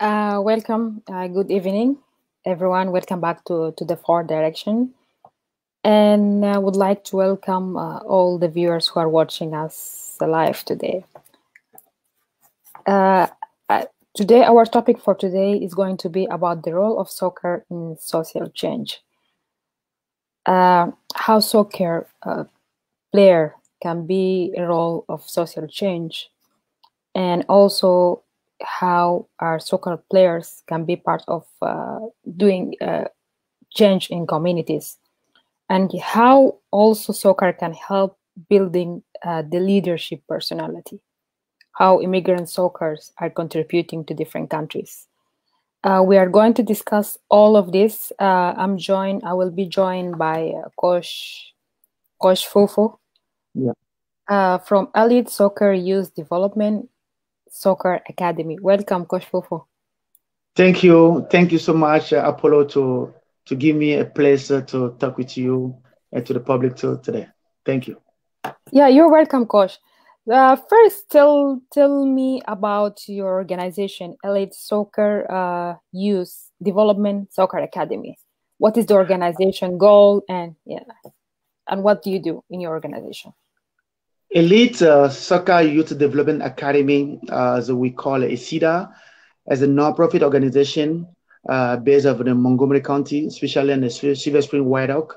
Welcome. Good evening, everyone. Welcome back to the Four Direction. And I would like to welcome all the viewers who are watching us live today. Uh, Today, our topic for today is going to be about the role of soccer in social change. How soccer player can be a role of social change, and also how our soccer players can be part of doing change in communities, and how also soccer can help building the leadership personality, how immigrant soccers are contributing to different countries. We are going to discuss all of this. I will be joined by Coach Fofo, from Elite Soccer Youth Development Soccer Academy. Welcome, Coach Fofo. Thank you so much, Apollo, to give me a pleasure to talk with you and to the public today. Thank you. Yeah, you're welcome, Coach. First, tell me about your organization, Elite Soccer Youth Development Soccer Academy. What is the organization goal, and what do you do in your organization? Elite Soccer Youth Development Academy, as we call it, ESYDA, as a non-profit organization based out of the Montgomery County, especially in the Silver Spring White Oak.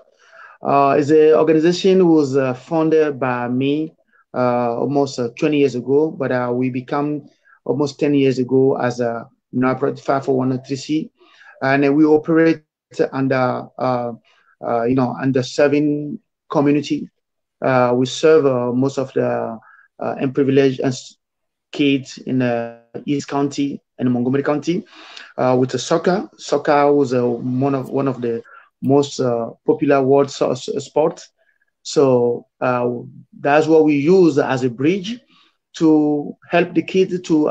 It's an organization who was founded by me almost 20 years ago, but we become almost 10 years ago as a non-profit 501(c), and we operate under serving community. We serve most of the unprivileged kids in East County and Montgomery County with the soccer. Soccer was one of the most popular world sports. So that's what we use as a bridge to help the kids to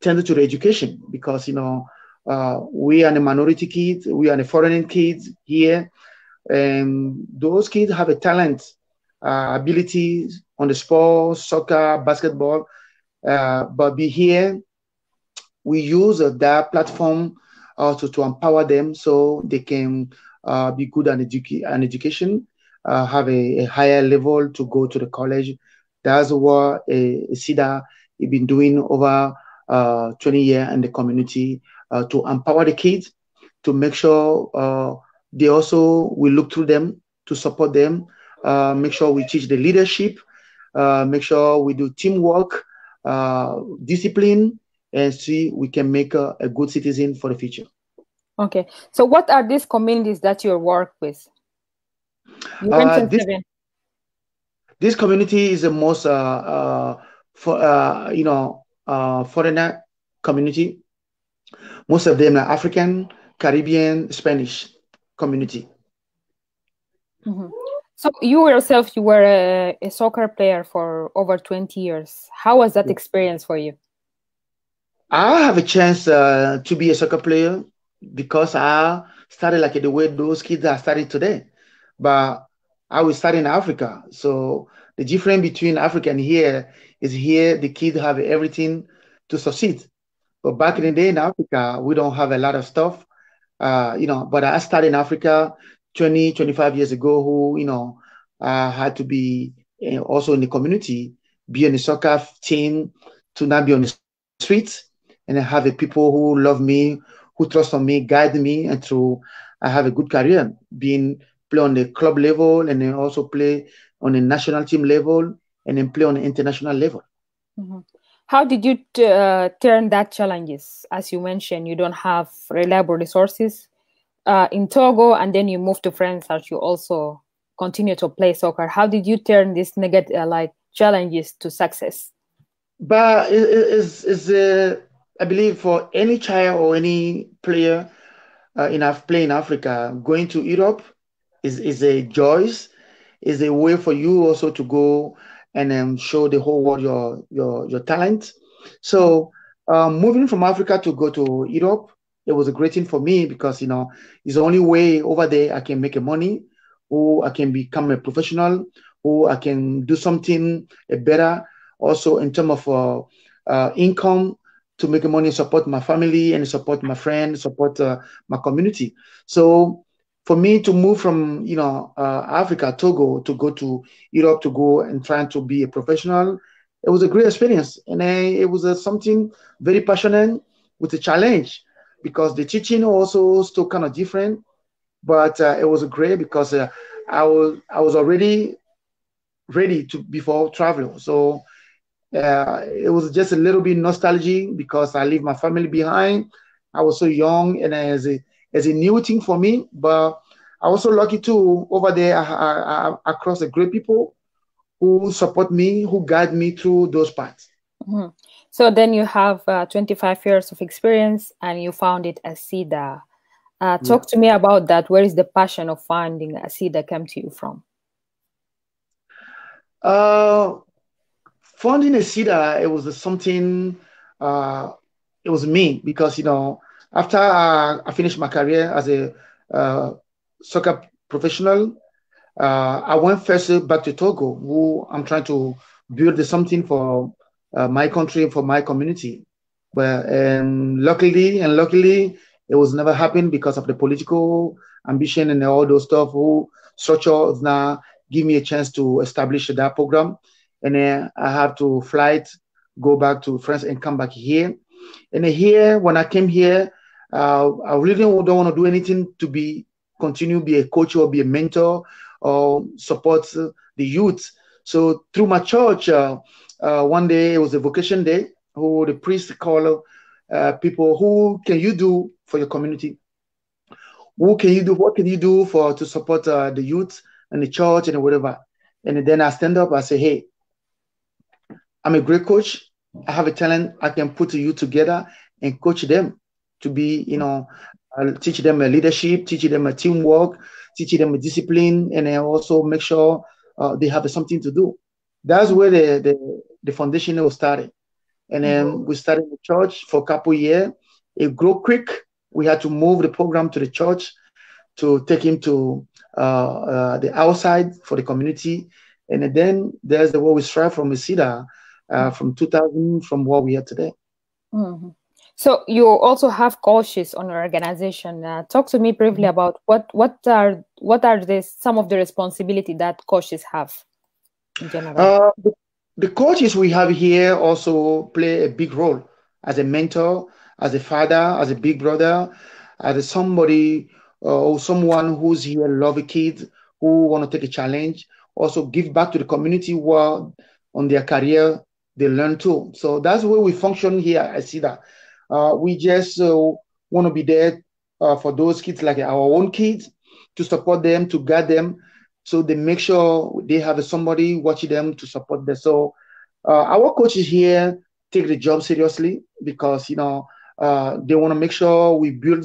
tend to the education, because we are the minority kids, we are the foreign kids here, and those kids have a talent, ability on the sport, soccer, basketball, but be here we use that platform to empower them so they can be good at education, have a higher level to go to the college. That's what SIDA has been doing over 20 years in the community to empower the kids, to make sure they also will look through them, to support them, make sure we teach the leadership, make sure we do teamwork, discipline, and see we can make a good citizen for the future. Okay, so what are these communities that you work with? You mentioned seven. This community is the most foreigner community. Most of them are African, Caribbean, Spanish community. Mm-hmm. So you yourself, you were a soccer player for over 20 years. How was that experience for you? I have a chance to be a soccer player because I started like the way those kids are starting today. But I was starting in Africa. So the difference between Africa and here is here the kids have everything to succeed. But back in the day in Africa, we don't have a lot of stuff. But I started in Africa 20, 25 years ago, who, had to be also in the community, be on the soccer team, to not be on the streets, and I have a people who love me, who trust on me, guide me, and through I have a good career, being play on the club level, and then also play on the national team level, and then play on the international level. Mm-hmm. How did you turn that challenges? As you mentioned, you don't have reliable resources in Togo, and then you moved to France as you also continue to play soccer. How did you turn these negative challenges to success? But I believe for any child or any player playing in Africa, going to Europe is a joy, is a way for you also to go and show the whole world your talent. So moving from Africa to go to Europe, it was a great thing for me because it's the only way over there I can make a money, or I can become a professional, or I can do something better also in terms of income, to make money, support my family, and support my friends, support my community. So for me to move from Africa, Togo, to go to Europe to go and trying to be a professional, it was a great experience, and it was something very passionate with a challenge because the teaching also still kind of different, but it was great because I was already ready to before travel. So it was just a little bit nostalgic because I leave my family behind. I was so young, and as a new thing for me. But I was so lucky too. Over there, I crossed a great people who support me, who guide me through those paths. Mm-hmm. So then you have 25 years of experience, and you founded ESYDA. Yeah. Talk to me about that. Where is the passion of founding ESYDA come to you from? Founding ESYDA, it was something. Uh, it was me because after I finished my career as a uh, soccer professional, I went first back to Togo, who I'm trying to build something for my country, for my community. But luckily, it was never happened because of the political ambition and all those stuff. Who structure now give me a chance to establish that program, and then I have to flight, go back to France, and come back here. And then here, when I came here, I really don't want to do anything to continue be a coach or be a mentor or support the youth. So through my church, one day it was a vocation day, who the priest called people, who can you do for your community? Who can you do? What can you do to support the youth and the church and whatever? And then I stand up, I say, hey, I'm a great coach. I have a talent. I can put you together and coach them to be, teach them a leadership, teach them a teamwork, teach them a discipline, and then also make sure they have something to do. That's where the foundation was started. And then we started the church for a couple of years. It grew quick. We had to move the program to the church to take him to the outside for the community. And then there's the way we strive from ESYDA from 2000, from what we are today. Mm-hmm. So you also have coaches on your organization. Talk to me briefly about what are some of the responsibility that coaches have in general. The coaches we have here also play a big role as a mentor, as a father, as a big brother, as somebody or someone who's here, love a kid, who want to take a challenge, also give back to the community while on their career they learn too. So that's where we function here. I see that. We just want to be there for those kids, like our own kids, to support them, to guide them, so they make sure they have somebody watching them to support them. So our coaches here take the job seriously because they want to make sure we build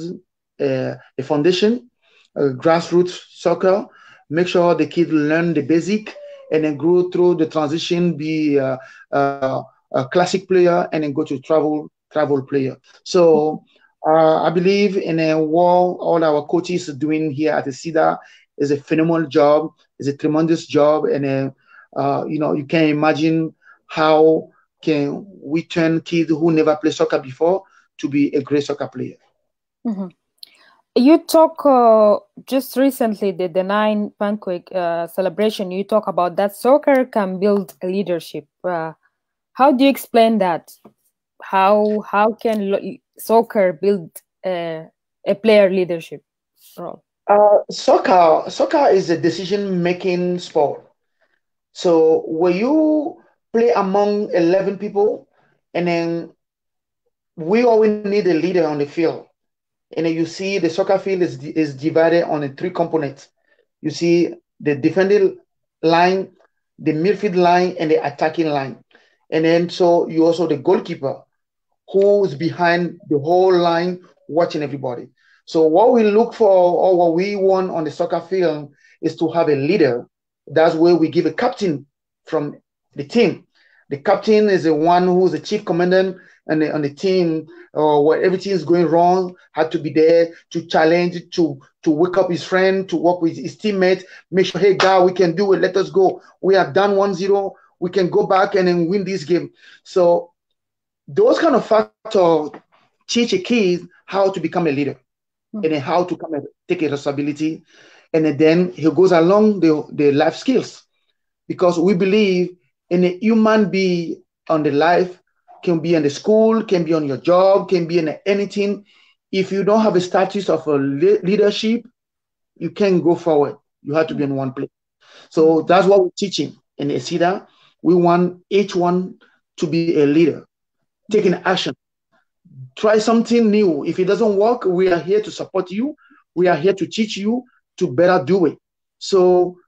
a foundation, grassroots soccer, make sure the kids learn the basic, and then grow through the transition, be a classic player, and then go to travel player. So I believe in what all our coaches are doing here at ESYDA is a phenomenal job. It's a tremendous job, and you can imagine how can we turn kids who never played soccer before to be a great soccer player. Mm-hmm. You talk just recently the 9 Pancake celebration. You talk about that soccer can build a leadership. How do you explain that? How can soccer build a player leadership role? Soccer is a decision-making sport. So when you play among 11 people, and then we always need a leader on the field. And then you see the soccer field is divided on 3 components. You see the defending line, the midfield line, and the attacking line. And then so you also the goalkeeper, who's behind the whole line watching everybody. So what we look for, or what we want on the soccer field, is to have a leader. That's where we give a captain from the team. The captain is the one who's the chief commandant on the team, where everything is going wrong, had to be there to challenge, to wake up his friend, to work with his teammates, make sure, hey, God, we can do it. Let us go. We have done 1-0. We can go back and then win this game. So those kind of factors teach a kid how to become a leader and then how to come and take a responsibility. And then he goes along the life skills because we believe in a human being on the life, can be in the school, can be on your job, can be in anything. If you don't have a status of a leadership, you can't go forward. You have to be in one place. So that's what we're teaching in ESYDA. We want each one to be a leader, taking action. Try something new. If it doesn't work, we are here to support you. We are here to teach you to better do it. So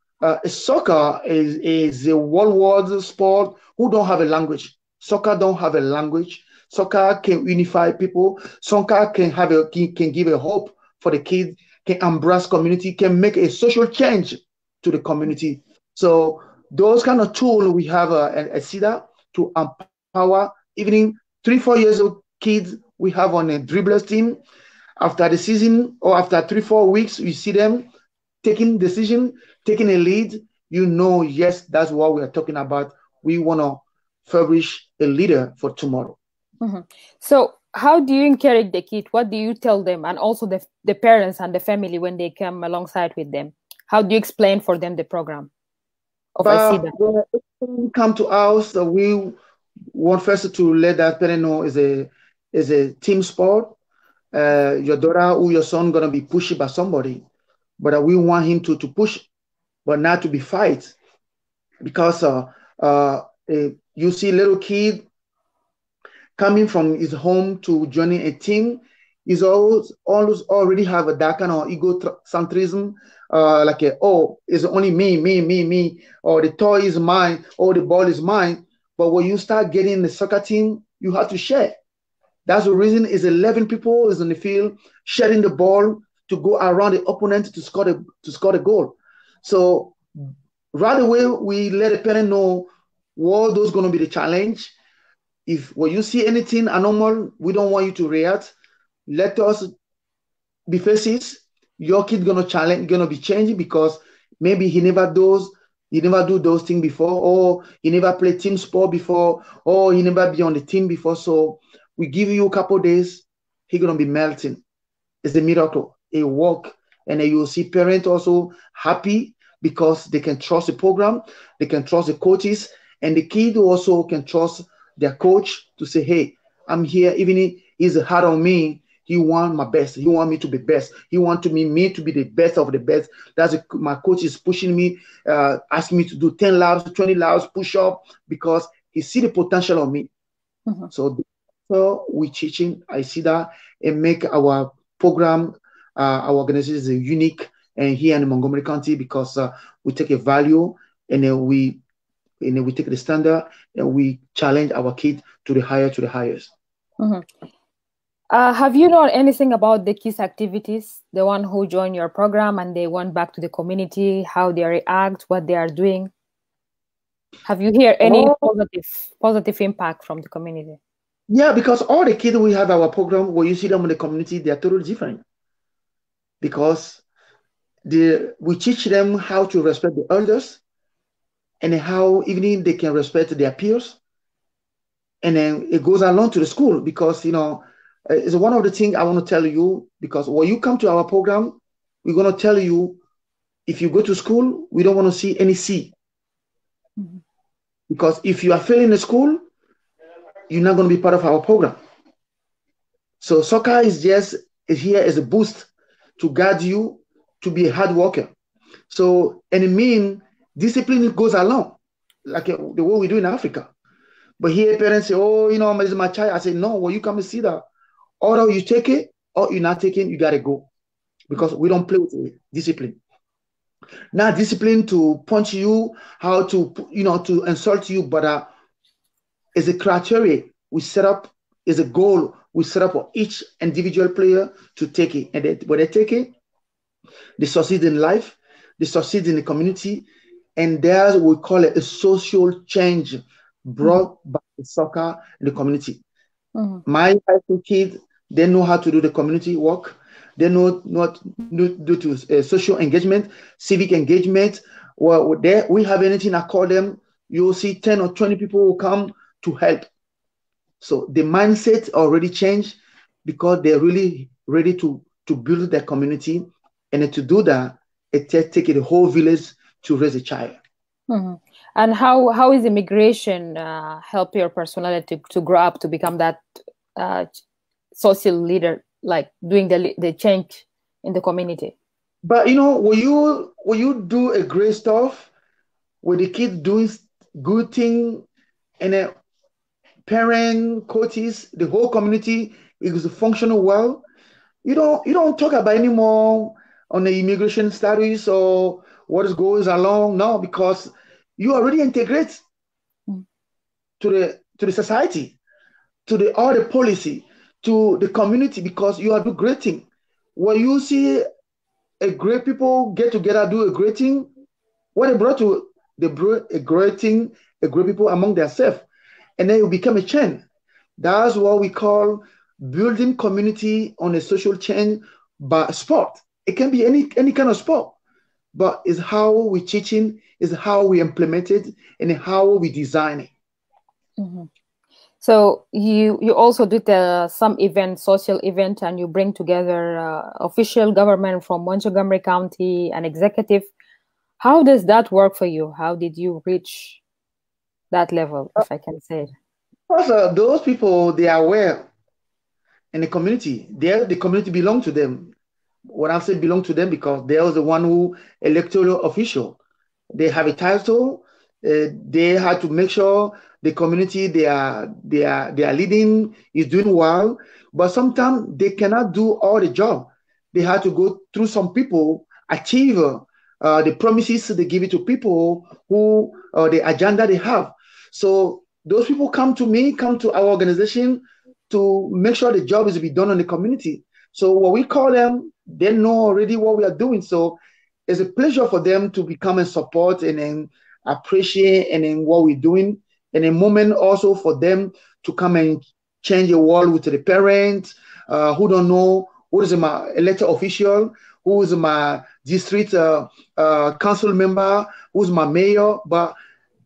soccer is a worldwide sport who don't have a language. Soccer don't have a language. Soccer can unify people. Soccer can give a hope for the kids, can embrace community, can make a social change to the community. So those kind of tools we have at ESYDA to empower even 3-4 years old kids we have on a dribblers team. After the season or after 3-4 weeks, you see them taking decision, taking a lead. You know, yes, that's what we are talking about. We want to furnish a leader for tomorrow. So how do you encourage the kid? What do you tell them? And also the parents and the family when they come alongside with them? How do you explain for them the program of ESYDA? When they come to us, we want first to let that parent know is a team sport. Your daughter or your son gonna be pushed by somebody, but we want him to push, but not to be fight, because you see little kid coming from his home to joining a team is always already have that kind of egocentrism, like it's only me, or the toy is mine, or the ball is mine. But when you start getting the soccer team, you have to share. That's the reason is 11 people is in the field sharing the ball to go around the opponent to score the goal. So right away we let the parent know what those going to be the challenge. If when you see anything abnormal, we don't want you to react. Let us be faces. Your kid gonna be changing because maybe he never do those things before, or he never played team sport before, or he never be on the team before. So we give you a couple days, he gonna be melting. It's a miracle. It work, and then you'll see parents also happy because they can trust the program, they can trust the coaches, and the kid also can trust their coach to say, hey, I'm here, even if he's hard on me, he want my best. He want me to be best. He want me to be the best of the best. My coach is pushing me, asking me to do 10 laps, 20 laps, push up, because he see the potential of me. So we teaching ESYDA and make our program, our organization is unique and here in Montgomery County, because we take a value and then we take the standard and we challenge our kids to the highest. Have you known anything about the kids' activities, the one who join your program and they went back to the community, how they react, what they are doing? Have you heard any positive impact from the community? Yeah, because all the kids we have our program, when you see them in the community, they are totally different. Because we teach them how to respect the elders, and how even they can respect their peers. And then it goes along to the school, because it's one of the things I want to tell you, because when you come to our program, we're going to tell you, if you go to school, we don't want to see any C. Because if you are failing in school, you're not going to be part of our program. So soccer is here as a boost to guide you to be a hard worker. So, and it means discipline goes along, like the way we do in Africa. But here parents say, oh, it's my child. I say, no, when you come and see that, or you take it, or you're not taking, you got to go. Because we don't play with discipline. Not discipline to punch you, how to, to insult you, but it's a criteria we set up, is a goal we set up for each individual player to take it. And when they take it, they succeed in life, they succeed in the community, and there's we call it a social change brought by the soccer in the community. My high school kids, they know how to do the community work. They know what do to social engagement, civic engagement. Well, we have anything I call them, you'll see 10 or 20 people will come to help. So the mindset already changed because they're really ready to build their community. And then to do that, it takes a whole village to raise a child. Mhm. And how is immigration help your personality to grow up to become that uh, social leader, like doing the change in the community? But when you do a great stuff, with the kids doing good thing, and then parent, coaches, the whole community is functional well, you don't talk about anymore on the immigration status or what is goes along. No, because you already integrate Mm. to the society, to the all the policy, to the community, because you are do great thing. When you see a great people get together, do a great thing, what they brought a great thing, a great people among themselves, and then you become a chain. That's what we call building community on a social chain by sport. It can be any kind of sport, but it's how we teaching, is how we implement it, and how we design it. Mhm. So you also did some event, social event, and you bring together official government from Montgomery County and executive. How does that work for you? How did you reach that level, if I can say it? Also, those people, they are aware in the community. The community belong to them. When I say belong to them, because they was the one who electoral official. They have a title. They had to make sure the community they are leading is doing well. But sometimes they cannot do all the job. They had to go through some people, achieve the promises they give it to people who the agenda they have. So those people come to me, come to our organization to make sure the job is to be done on the community. So what we call them, they know already what we are doing. So it's a pleasure for them to become and support and then appreciate and then what we're doing. And a moment also for them to come and change the world with the parents who don't know who is my elected official, who is my district council member, who's my mayor. But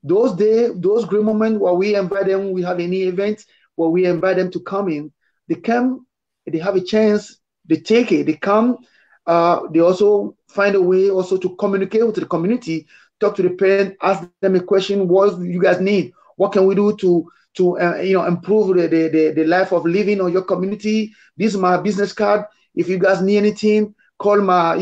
those days, those great moments where we invite them, we have any event where we invite them to come in, they come, they have a chance, they take it, they come, they also find a way also to communicate with the community, talk to the parent, ask them a question, what do you guys need? What can we do to improve the life of living on your community? This is my business card. If you guys need anything, call my,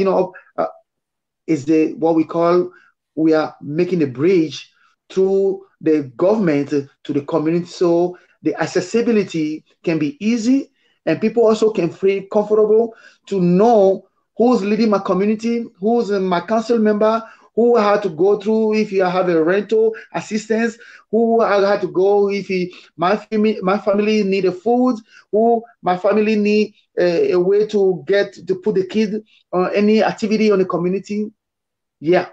is the what we call, we are making a bridge through the government to the community, so the accessibility can be easy and people also can feel comfortable to know who's leading my community, who's my council member, who I had to go through if you have a rental assistance, who I had to go if my family need a food, who my family need a way to get to put the kid on any activity on the community. Yeah,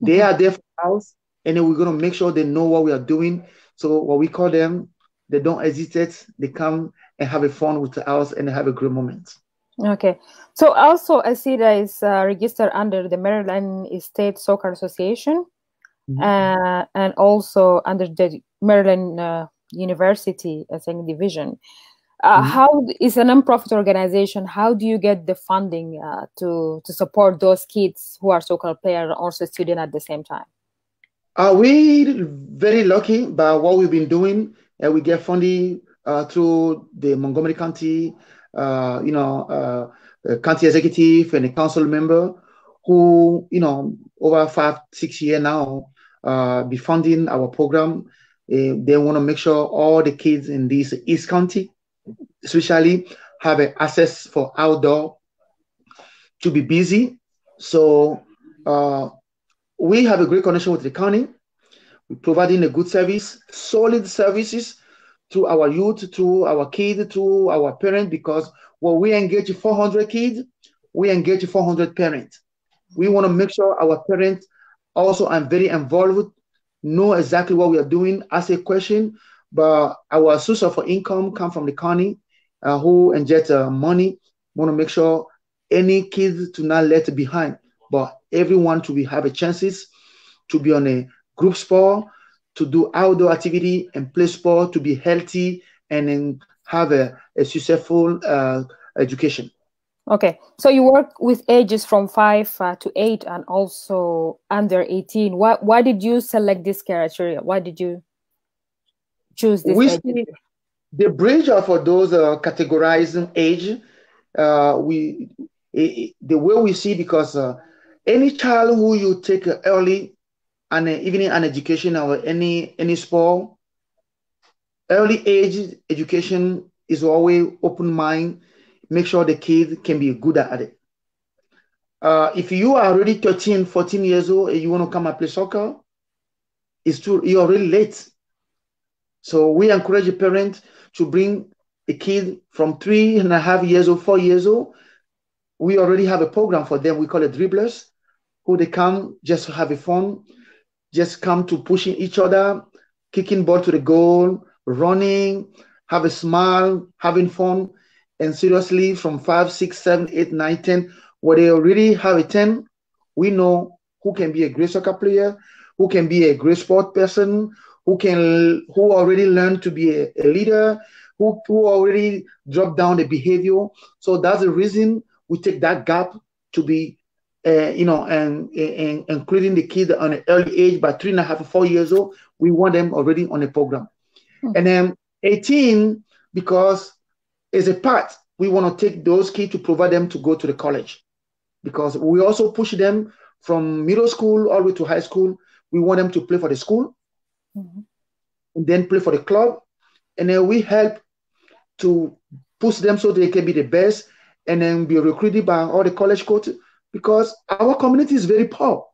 they Mhm. are there for us, and then we're gonna make sure they know what we are doing. So what we call them, they don't hesitate. They come and have a fun with us and have a great moment. Okay. So also, I see that is registered under the Maryland State Soccer Association, Mhm. and also under the Maryland University, I think, division. Mhm. How is a nonprofit organization? How do you get the funding to support those kids who are soccer players and also student at the same time? Are we very lucky by what we've been doing? We get funding through the Montgomery County, county executive and a council member who, over 5, 6 years now, be funding our program. They want to make sure all the kids in this East County, especially, have access for outdoor to be busy. So we have a great connection with the county. We're providing a good service, solid services to our youth, to our kids, to our parents, because when we engage 400 kids, we engage 400 parents. We want to make sure our parents also are very involved, know exactly what we are doing, ask a question, but our source of income come from the county who inject money. We want to make sure any kids to not let behind, but everyone to be have a chances to be on a group sport, to do outdoor activity and play sport, to be healthy and then have a successful education. Okay, so you work with ages from 5 to 8 and also under 18. Why did you select this criteria? Why did you choose this We age? see the bridge of those categorizing age. We the way we see, because any child who you take early and even an education or any sport, early age education is always open mind. Make sure the kid can be good at it. If you are already 13, 14 years old and you want to come and play soccer, you're already late. So we encourage a parent to bring a kid from 3.5 years old, 4 years old. We already have a program for them. We call it dribblers, who they come just to have a fun, just come to pushing each other, kicking ball to the goal, running, have a smile, having fun. And seriously, from 5, 6, 7, 8, 9, 10, where they already have a 10, we know who can be a great soccer player, who can be a great sport person, who already learned to be a leader, who already dropped down the behavior. So that's the reason we take that gap to be and including the kids on an early age, by 3.5, 4 years old, we want them already on a program. And then 18, because it's a part, we want to take those kids to provide them to go to the college, because we also push them from middle school all the way to high school. We want them to play for the school, and then play for the club, and then we help to push them so they can be the best, and then be recruited by all the college coaches, because our community is very poor.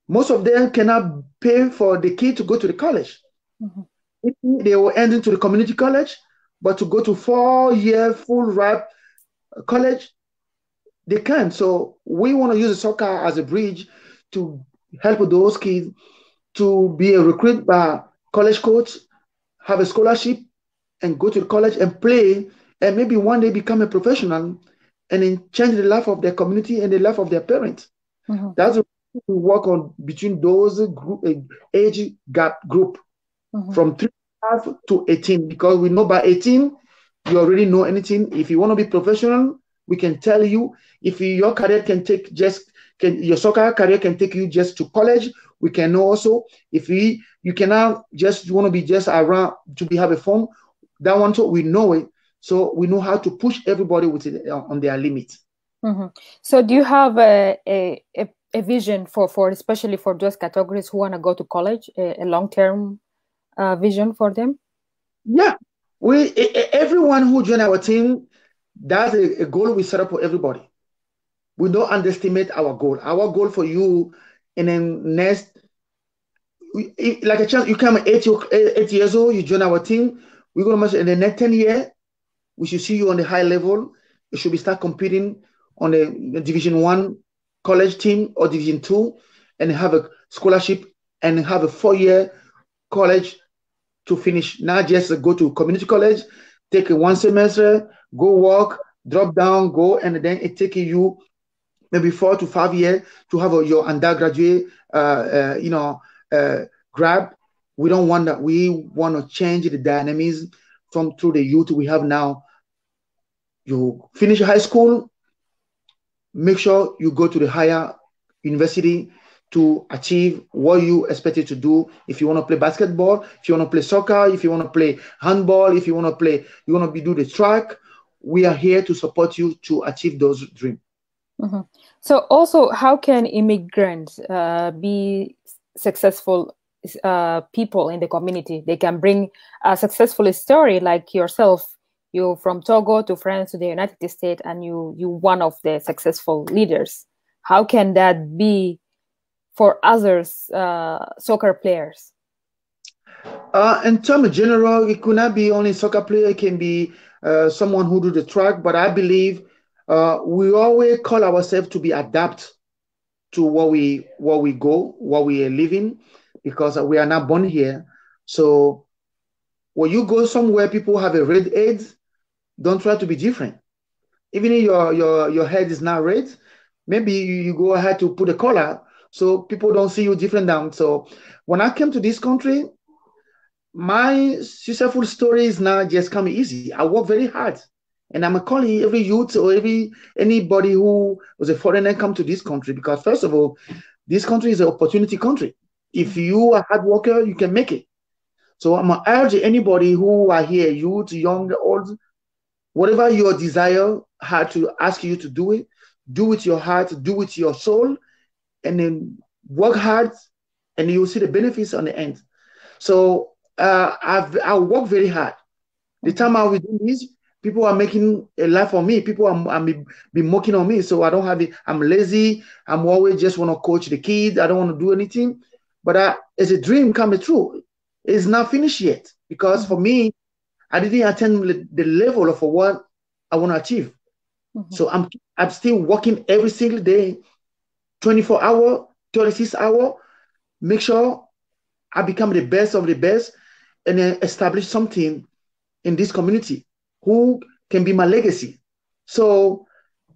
Most of them cannot pay for the kid to go to the college. They will end into the community college, but to go to 4-year full rap college, they can't. So we want to use the soccer as a bridge to help those kids to be a recruit by college coach, have a scholarship, and go to the college and play, and maybe one day become a professional, and then change the life of their community and the life of their parents. That's what we work on between those age gap group from 3.5 to 18, because we know by 18 you already know anything. If you want to be professional, we can tell you. If your career your soccer career can take you just to college, we can know also. If you cannot just want to be just around to be have a fun, that one too, we know it. So we know how to push everybody with it on their limits. So do you have a vision for especially for those categories who want to go to college, a long-term vision for them? Yeah, everyone who join our team, that's a goal we set up for everybody. We don't underestimate our goal. Our goal for you, and then next, like a chance, you come 8 years old, you join our team. We're gonna make sure in the next 10 years, we should see you on the high level. You should be start competing on the Division 1 college team or Division 2, and have a scholarship and have a 4-year college to finish. Not just go to community college, take 1 semester, go work, drop down, go, and then it take you maybe 4 to 5 years to have your undergraduate, grab. We don't want that. We want to change the dynamics through the youth we have now. You finish high school, make sure you go to the higher university to achieve what you expected to do. If you want to play basketball, if you want to play soccer, if you want to play handball, if you want to do the track, we are here to support you to achieve those dreams. So also, how can immigrants be successful people in the community? They can bring a successful story like yourself. You're from Togo to France to the United States, and you one of the successful leaders. How can that be for others soccer players? In terms of general, it could not be only soccer player. It can be someone who do the track. But I believe we always call ourselves to be adapt to what we are living, because we are not born here. So when you go somewhere, people have a red head. Don't try to be different. Even if your head is not red, maybe you go ahead to put a collar so people don't see you different down. So when I came to this country, my successful story is not just coming easy. I work very hard. And I'm calling every youth or anybody who was a foreigner come to this country, because first of all, this country is an opportunity country. If you are a hard worker, you can make it. So I'm gonna urge anybody who are here, youth, young, old, whatever your desire had to ask you to do with your heart, do with your soul, and then work hard, and you'll see the benefits on the end. So I work very hard. The time I was doing this, people are making a life for me. People are be mocking on me. So I don't have it. I'm lazy. I'm always just want to coach the kids. I don't want to do anything. But it's a dream coming true. It's not finished yet, because for me, I didn't attain the level of what I want to achieve. So I'm still working every single day, 24 hour, 36 hour, make sure I become the best of the best, and then establish something in this community who can be my legacy. So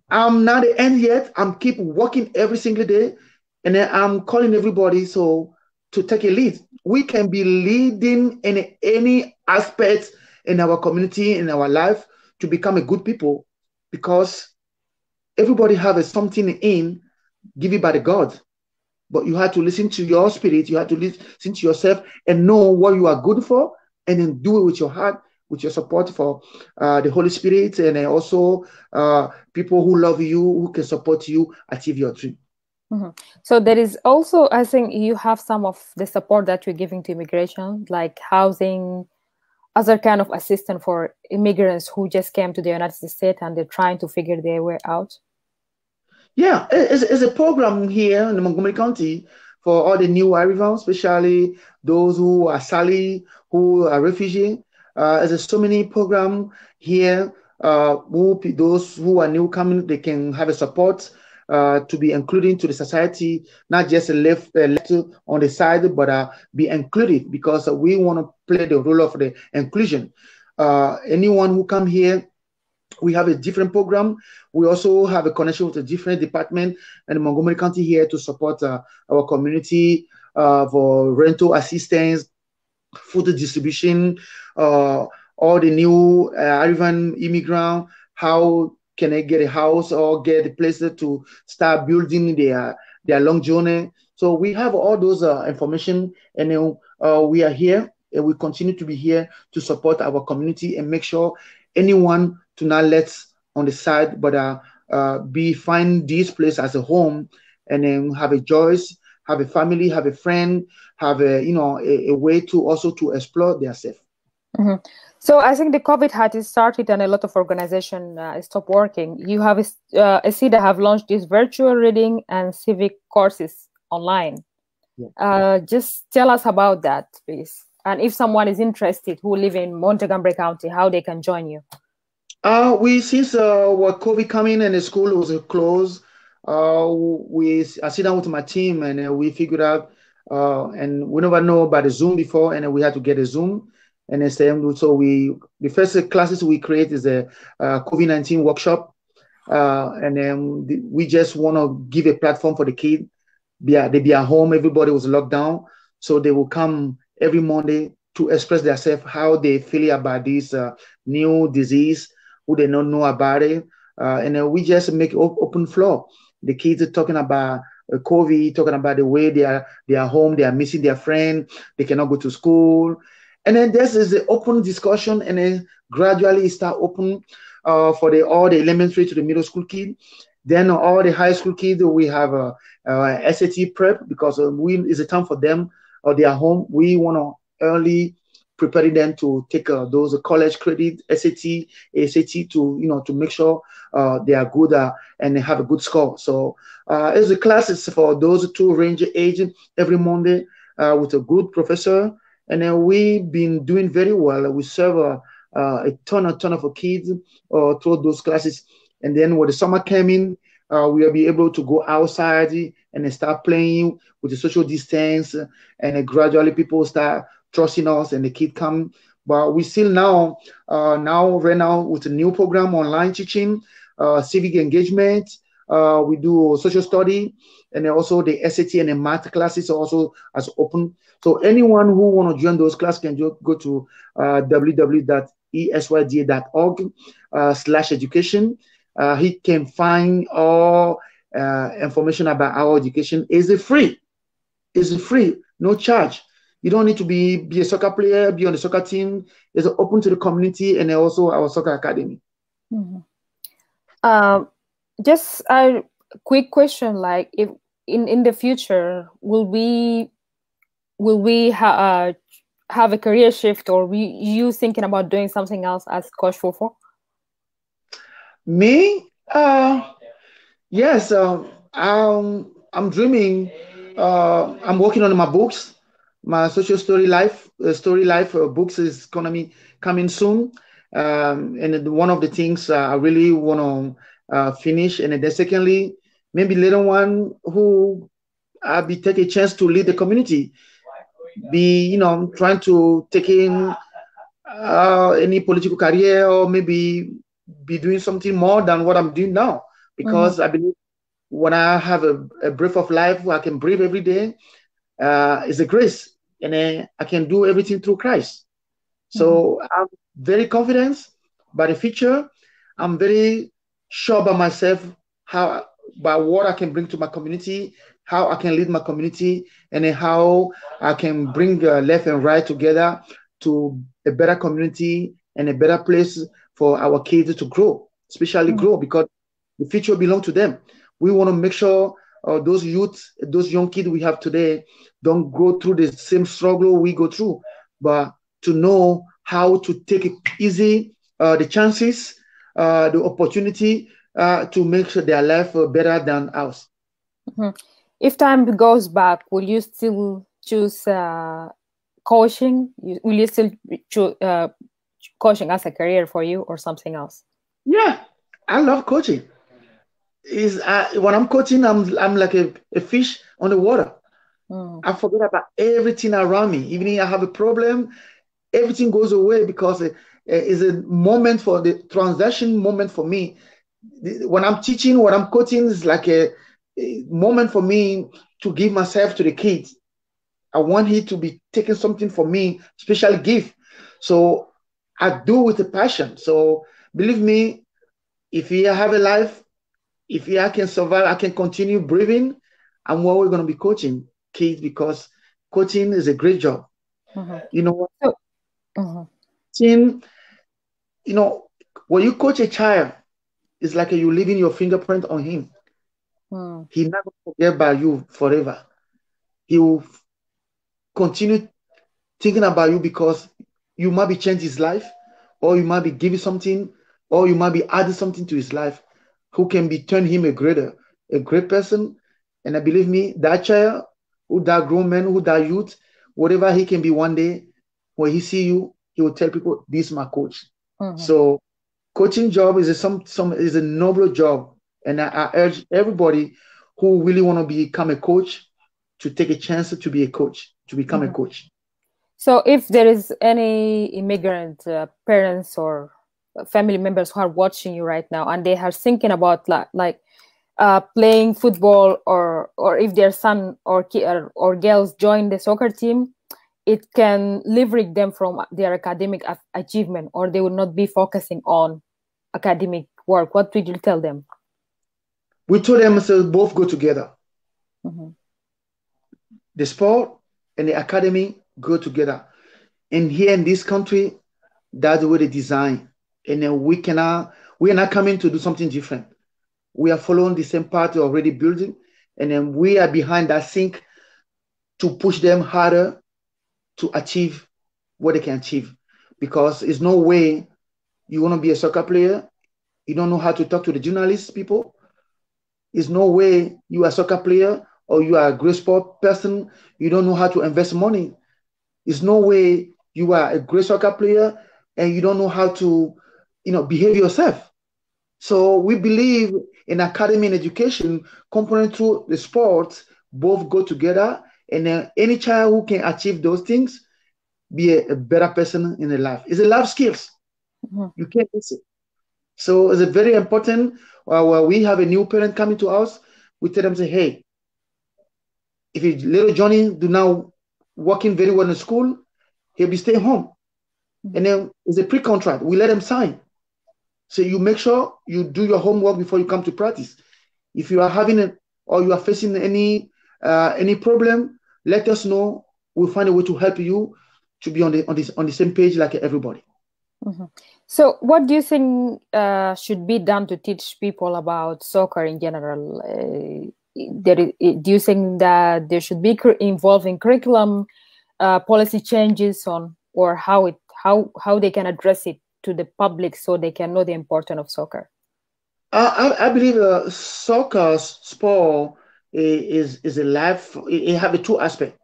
I'm not the end yet. I'm keep working every single day, and then I'm calling everybody so to take a lead. We can be leading in any aspect in our community, in our life, to become a good people, because everybody have a something in given by the God. But you have to listen to your spirit. You have to listen to yourself and know what you are good for, and then do it with your heart, with your support for the Holy Spirit, and then also people who love you, who can support you achieve your dream. So there is also, I think you have some of the support that you're giving to immigration, like housing, other kind of assistance for immigrants who just came to the United States and they're trying to figure their way out. Yeah, it's a program here in Montgomery County for all the new arrivals, especially those who are Sally, who are refugee. There's so many program here. Those who are new coming, they can have a support to be included to the society, not just left on the side, but be included, because we want to play the role of the inclusion. Anyone who come here, we have a different program. We also have a connection with a different department in Montgomery County here to support our community for rental assistance, food distribution, all the new arriving immigrant, how can they get a house or get a place to start building their long journey. So we have all those information, and then we are here, and we continue to be here to support our community and make sure anyone to not let on the side, but find this place as a home, and then have a choice, have a family, have a friend, have a way to also to explore themselves. So I think the COVID had started and a lot of organizations stopped working. You have ESYDA have launched this virtual reading and civic courses online. Yeah. Just tell us about that, please. And if someone is interested who live in Montgomery County, how they can join you. Since what COVID coming and the school was closed, I sit down with my team, and we figured out, and we never know about the Zoom before, and we had to get a Zoom, and then so the first classes we create is a COVID-19 workshop, and then we just want to give a platform for the kids. They be at home, everybody was locked down, so they will come every Monday to express themselves, how they feel about this new disease, who they don't know about it, and then we just make open floor. The kids are talking about COVID, talking about the way they are home, they are missing their friend, they cannot go to school, and then this is the open discussion, and then gradually start open for all the elementary to the middle school kids. Then all the high school kids, we have a SAT prep, because it's a time for them, or they are home. We want to early preparing them to take those college credit, SAT, ACT, to make sure they are good and they have a good score. So it's the classes for those two range age every Monday with a good professor, and then we've been doing very well. We serve a ton of kids through those classes, and then when the summer came in, we'll be able to go outside and then start playing with the social distance, and then gradually people start trusting us, and the kids come. But we still right now with a new program, online teaching, civic engagement. We do social study, and then also the SAT and the math classes are also as open. So anyone who want to join those classes can just go to www.esyda.org/education. He can find all information about our education. Is it free? Is it free? No charge. You don't need to be a soccer player, be on the soccer team. It's open to the community and also our soccer academy. Just a quick question, like if in the future will we have a career shift, or you thinking about doing something else as Coach Fofo? Me? Yes. I'm dreaming. I'm working on my books. My social story life books is gonna be coming soon. And one of the things I really want to finish, and then secondly, maybe later one who I'll be take a chance to lead the community, be trying to take in any political career, or maybe be doing something more than what I'm doing now, because I believe when I have a breath of life where I can breathe every day, is a grace, and I can do everything through Christ. So I'm very confident by the future. I'm very sure about myself, by what I can bring to my community, how I can lead my community, and then how I can bring left and right together to a better community and a better place for our kids to grow, especially grow, because the future belongs to them. We want to make sure those youth, those young kids we have today don't go through the same struggle we go through, but to know how to take it easy, the chances, the opportunity to make sure their life better than ours. If time goes back, will you still choose coaching? Will you still choose coaching as a career for you, or something else? Yeah, I love coaching. When I'm coaching, I'm like a fish on the water. I forget about everything around me. Even if I have a problem, everything goes away, because it's a moment for the transaction moment for me. When I'm teaching, when I'm coaching, is like a moment for me to give myself to the kids. I want him to be taking something for me, special gift. So I do with a passion. So believe me, if I have a life, if I can survive, I can continue breathing, I'm always going to be coaching kids, because coaching is a great job. You know what? When you coach a child, it's like you leaving your fingerprint on him. He's not going to forget about you forever. He will continue thinking about you, because you might be changing his life, or you might be giving something, or you might be adding something to his life, who can be turn him a great person. And I believe me, that child, who that grown man, who that youth, whatever he can be one day, when he see you, he will tell people, "This is my coach." So, coaching job is a noble job, and I urge everybody who really want to become a coach to take a chance to be a coach, to become a coach. So, if there is any immigrant parents or family members who are watching you right now, and they are thinking about playing football, or if their son or girls join the soccer team, it can leverage them from their academic achievement, or they will not be focusing on academic work. What did you tell them? We told them to both go together. The sport and the academy go together. And here in this country, that's the way they design. And then we are not coming to do something different. We are following the same path we're already building. And then we are behind that sink to push them harder to achieve what they can achieve. Because there's no way you want to be a soccer player, you don't know how to talk to the journalists, people. There's no way you are a soccer player or you are a great sport person, you don't know how to invest money. There's no way you are a great soccer player and you don't know how to, behave yourself. So we believe in academy and education, component through the sports, both go together. And then any child who can achieve those things, be a better person in their life. It's a life skills. You can't miss it. So it's a very important. We have a new parent coming to us. We tell them, say, hey, If little Johnny do now working very well in school, he'll be staying home. And then it's a pre-contract. We let him sign. So you make sure you do your homework before you come to practice. If you are having or you are facing any problem, let us know. We'll find a way to help you to be on the same page like everybody. So, what do you think should be done to teach people about soccer in general? Do you think that there should be involving curriculum policy changes on, or how they can address it to the public so they can know the importance of soccer? I believe soccer sport is a life. It have a two aspect.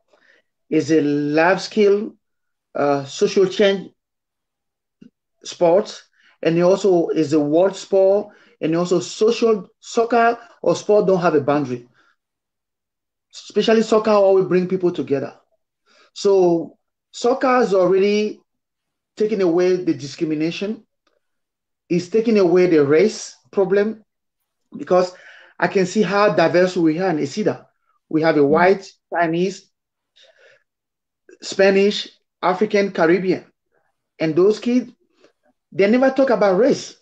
It's a life skill, social change sport, and it also is a world sport, and also social soccer or sport don't have a boundary. Especially soccer always bring people together. So soccer has already taken away the discrimination. It's taking away the race problem, because I can see how diverse we are in ESYDA. We have a white, Chinese, Spanish, African, Caribbean. And those kids, they never talk about race.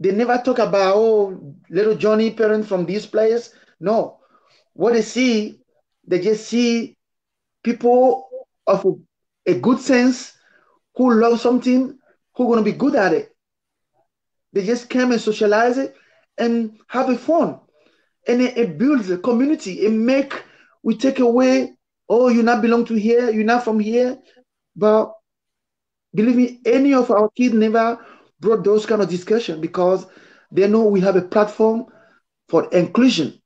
They never talk about, oh, little Johnny, parent from these players. No. What they see, they just see people of a good sense who love something, who are going to be good at it. They just come and socialize it and have a fun. And it builds a community. We take away, oh, you not belong to here, you're not from here. But believe me, any of our kids never brought those kind of discussion, because they know we have a platform for inclusion.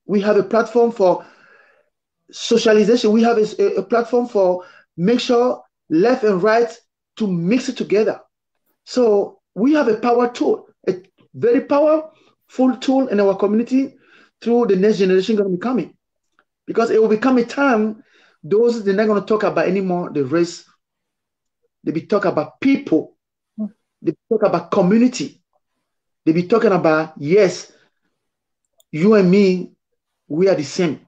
We have a platform for socialization. We have a platform for make sure left and right to mix it together. So we have a power tool, a very powerful tool in our community through the next generation going to be coming. Because it will become a time, they're not going to talk about anymore the race. They be talking about people. They talk about community. They be talking about, yes, you and me, we are the same.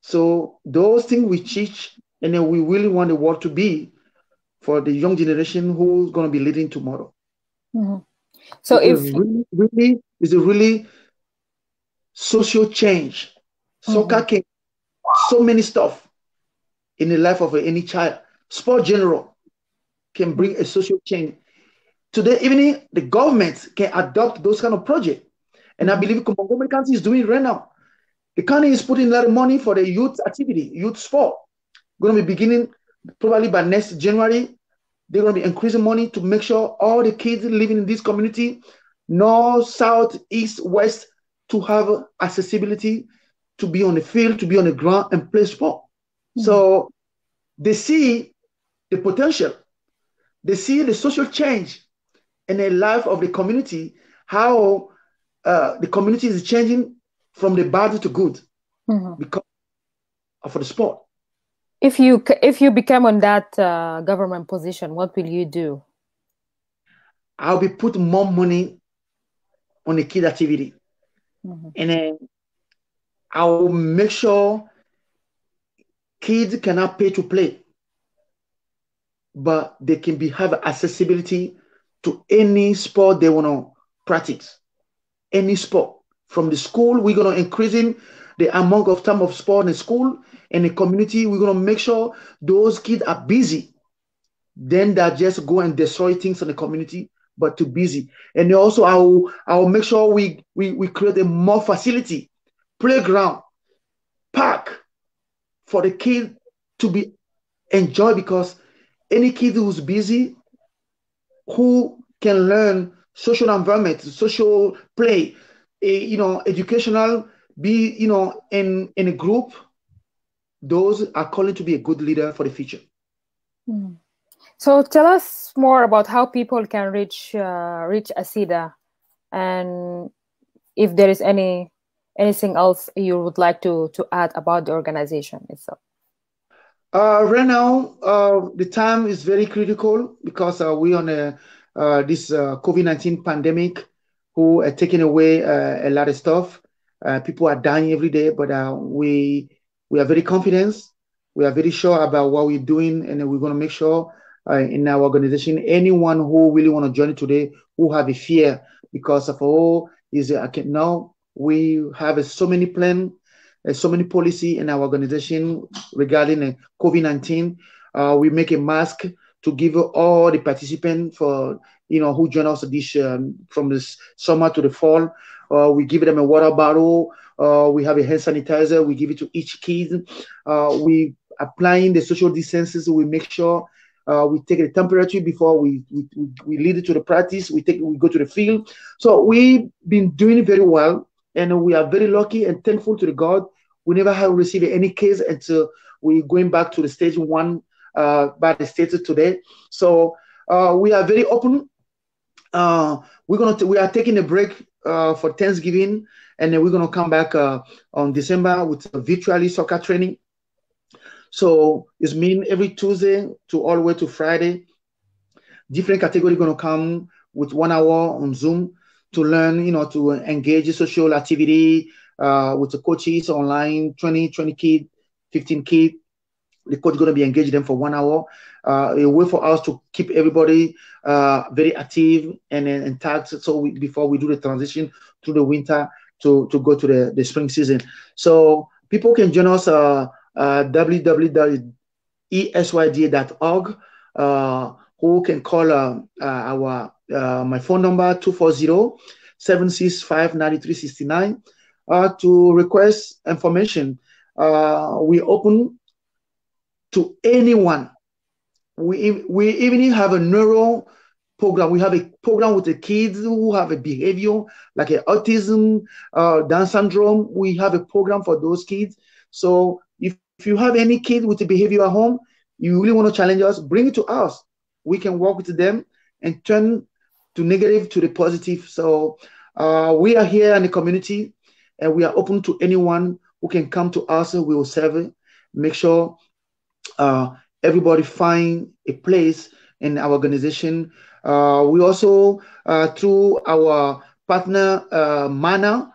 So those things we teach, and then we really want the world to be for the young generation who's going to be leading tomorrow. So it's a really social change. Soccer can so many stuff in the life of any child. Sport general can bring a social change. Today, even the government can adopt those kind of projects. And I believe Montgomery County is doing it right now. The county is putting a lot of money for the youth activity, youth sport. Going to be beginning probably by next January. They're going to be increasing money to make sure all the kids living in this community, north, south, east, west, to have accessibility to be on the field, to be on the ground and play sport. So they see the potential. They see the social change in the life of the community, how the community is changing from the bad to good because of the sport. If you become on that government position, what will you do? I'll be putting more money on the kid activity. And then I will make sure kids cannot pay to play, but they can have accessibility to any sport they want to practice. Any sport. From the school, we're going to increasing the amount of time of sport in school and the community. We're going to make sure those kids are busy. Then they just go and destroy things in the community, but too busy. And also, I will make sure we create a more facility, playground, park for the kid to be enjoy, because any kid who's busy, who can learn social environment, social play, educational, be, in a group, those are calling to be a good leader for the future. So tell us more about how people can reach ESYDA, and if there is anything else you would like to add about the organization itself. Right now, the time is very critical because we're on this COVID-19 pandemic, who are taking away a lot of stuff. People are dying every day, but we are very confident. We are very sure about what we're doing, and we're going to make sure in our organization, anyone who really want to join today, who have a fear because of now we have so many plans, so many policy in our organization regarding COVID-19. We make a mask to give all the participants for who join us this from this summer to the fall. We give them a water bottle. We have a hand sanitizer. We give it to each kid. We applying the social distances. We make sure we take the temperature before we lead it to the practice. We go to the field. So we've been doing very well, and we are very lucky and thankful to the God. We never have received any case until we're going back to the stage one by the states today. So we are very open. We are taking a break for Thanksgiving, and then we're gonna come back on December with a virtually soccer training. So it's mean every Tuesday to all the way to Friday, different category gonna come with 1 hour on Zoom to learn, to engage in social activity with the coaches online, 20 kids, 15 kids. The coach is going to be engaging them for 1 hour. A way for us to keep everybody very active and tagged. So before we do the transition through the winter to go to the spring season. So people can join us www.esyda.org. Who can call my phone number 240-765-9369 to request information. We open to anyone. We even have a neuro program. We have a program with the kids who have a behavior like autism, Down syndrome. We have a program for those kids. So if you have any kid with a behavior at home, you really want to challenge us, bring it to us. We can work with them and turn to negative to the positive. So we are here in the community, and we are open to anyone who can come to us. We will serve it. Make sure everybody find a place in our organization. We also, through our partner, Mana,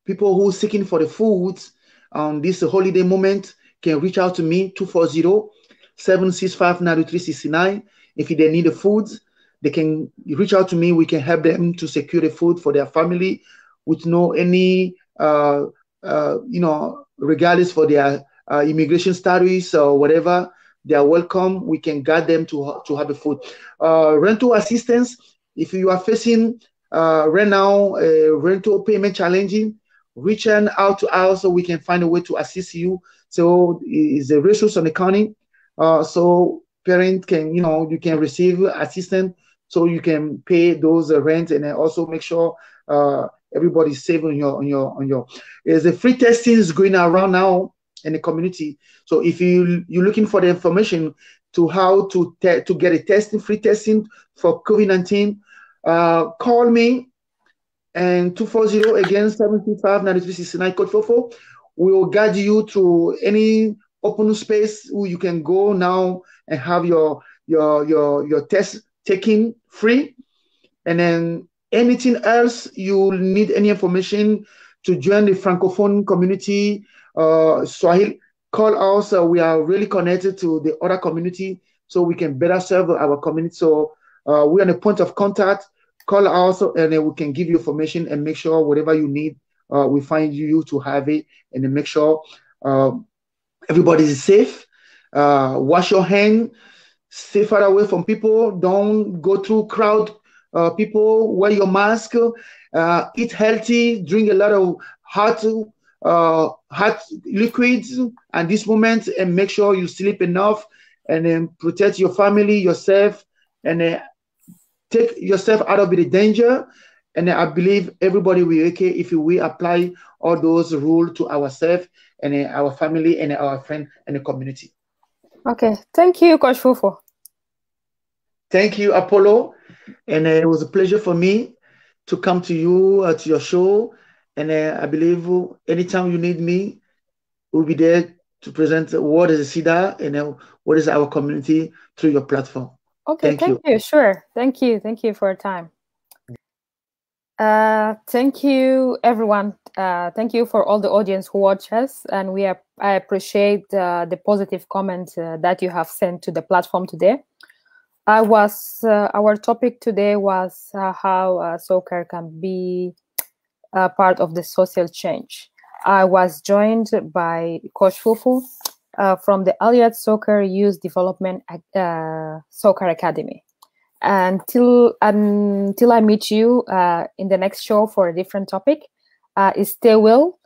people who are seeking for the foods on this holiday moment can reach out to me, 240-765-9369. If they need the foods, they can reach out to me. We can help them to secure the food for their family with no any, regardless for their immigration status or whatever. They are welcome. We can guide them to have a food. Rental assistance. If you are facing right now rental payment challenging, reach out to us so we can find a way to assist you. So it's a resource on the county. So parent can, you can receive assistance so you can pay those rent, and then also make sure everybody's safe on your. There's a free testing is going around now in the community. So if you're looking for the information to how to get a free testing for COVID-19, call me, and 240 again 765-9369 code Fofo. We will guide you to any open space where you can go now and have your test taken free. And then anything else you need any information to join the Francophone community, Swahili, call us. We are really connected to the other community so we can better serve our community. So we're on a point of contact. Call us, and then we can give you information and make sure whatever you need, we find you to have it, and then make sure everybody is safe. Wash your hand. Stay far away from people. Don't go through crowd. People, wear your mask. Eat healthy. Drink a lot of hot liquids at this moment, and make sure you sleep enough, and then protect your family, yourself, and then take yourself out of the danger. And I believe everybody will be okay if we apply all those rules to ourselves and our family and our friend and the community. Okay, thank you, Coach Fofo. Thank you, Apollo, and it was a pleasure for me to come to you to your show. And I believe anytime you need me, we'll be there to present what is ESYDA and what is our community through your platform. Okay, thank you. Sure. Thank you for your time. Thank you, everyone. Thank you for all the audience who watch us, and I appreciate the positive comments that you have sent to the platform today. Our topic today was how soccer can be part of the social change. I was joined by Coach Fufu from the Alias Soccer Youth Development Soccer Academy. Until I meet you in the next show for a different topic, stay well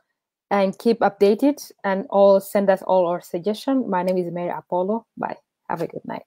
and keep updated, and all send us all our suggestions. My name is Mary Apollo. Bye. Have a good night.